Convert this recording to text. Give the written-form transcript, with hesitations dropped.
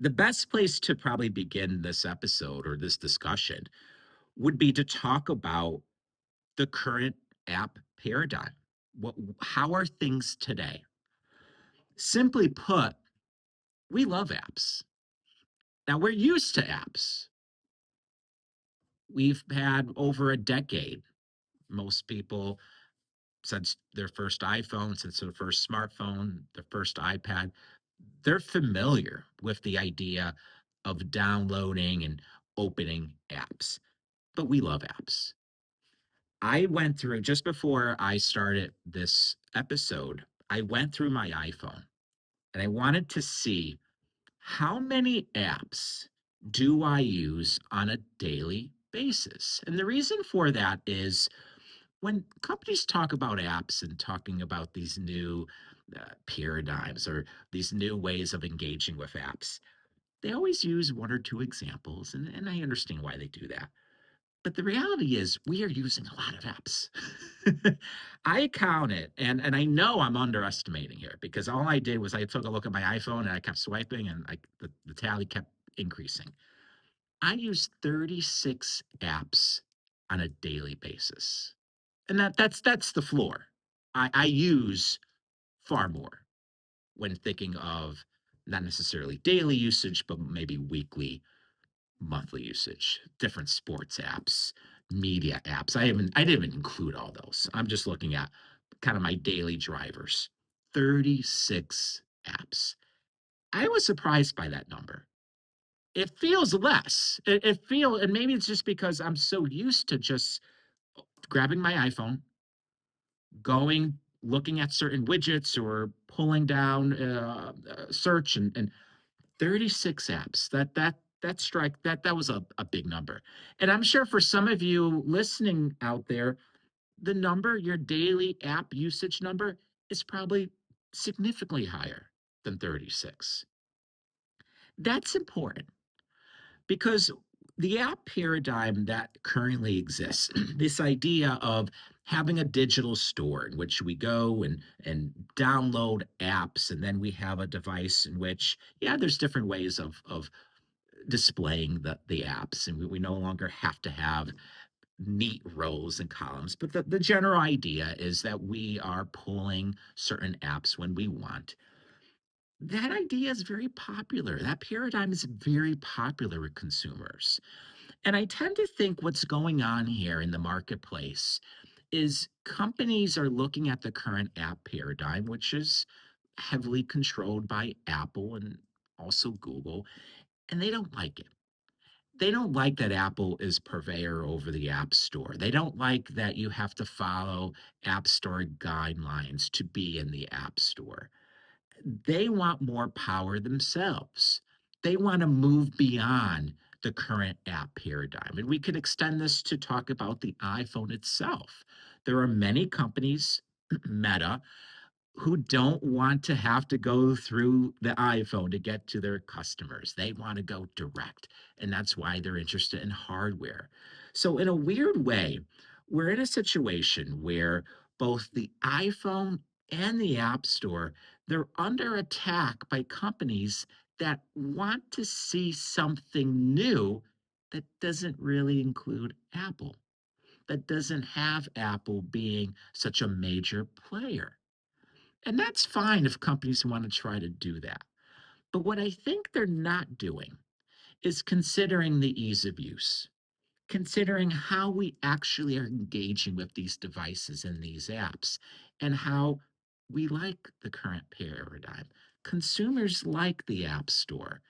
The best place to probably begin this episode or this discussion would be to talk about the current app paradigm. How are things today? Simply put, we love apps. Now we're used to apps. We've had over a decade. Most people, since their first iPhone, since their first smartphone, their first iPad, they're familiar with the idea of downloading and opening apps. But we love apps. I went through just before I started this episode, I went through my iPhone and I wanted to see how many apps do I use on a daily basis. And the reason for that is when companies talk about apps and talking about these new paradigms or these new ways of engaging with apps, they always use one or two examples. And I understand why they do that. But the reality is we are using a lot of apps. I count it, and I know I'm underestimating here because all I did was I took a look at my iPhone and I kept swiping and the tally kept increasing. I use 36 apps on a daily basis. And that's the floor. I use far more when thinking of not necessarily daily usage, but maybe weekly, monthly usage, different sports apps, media apps. I didn't even include all those. I'm just looking at kind of my daily drivers. 36 apps. I was surprised by that number. It feels less. And maybe it's just because I'm so used to just grabbing my iPhone, going, looking at certain widgets or pulling down search and 36 apps. That was a big number. And I'm sure for some of you listening out there, the number, your daily app usage number is probably significantly higher than 36. That's important because the app paradigm that currently exists, this idea of having a digital store in which we go and download apps, and then we have a device in which, yeah, there's different ways of displaying the apps, and we no longer have to have neat rows and columns. But the general idea is that we are pulling certain apps when we want. That idea is very popular. That paradigm is very popular with consumers. And I tend to think what's going on here in the marketplace is companies are looking at the current app paradigm, which is heavily controlled by Apple and also Google, and they don't like it. They don't like that Apple is purveyor over the App Store. They don't like that you have to follow App Store guidelines to be in the App Store. They want more power themselves. They want to move beyond the current app paradigm. And we could extend this to talk about the iPhone itself. There are many companies, Meta, who don't want to have to go through the iPhone to get to their customers. They want to go direct, and that's why they're interested in hardware. So, in a weird way, we're in a situation where both the iPhone and the App Store, they're under attack by companies that want to see something new that doesn't really include Apple, that doesn't have Apple being such a major player. And that's fine if companies want to try to do that. But what I think they're not doing is considering the ease of use, considering how we actually are engaging with these devices and these apps, and how we like the current paradigm. Consumers like the App Store.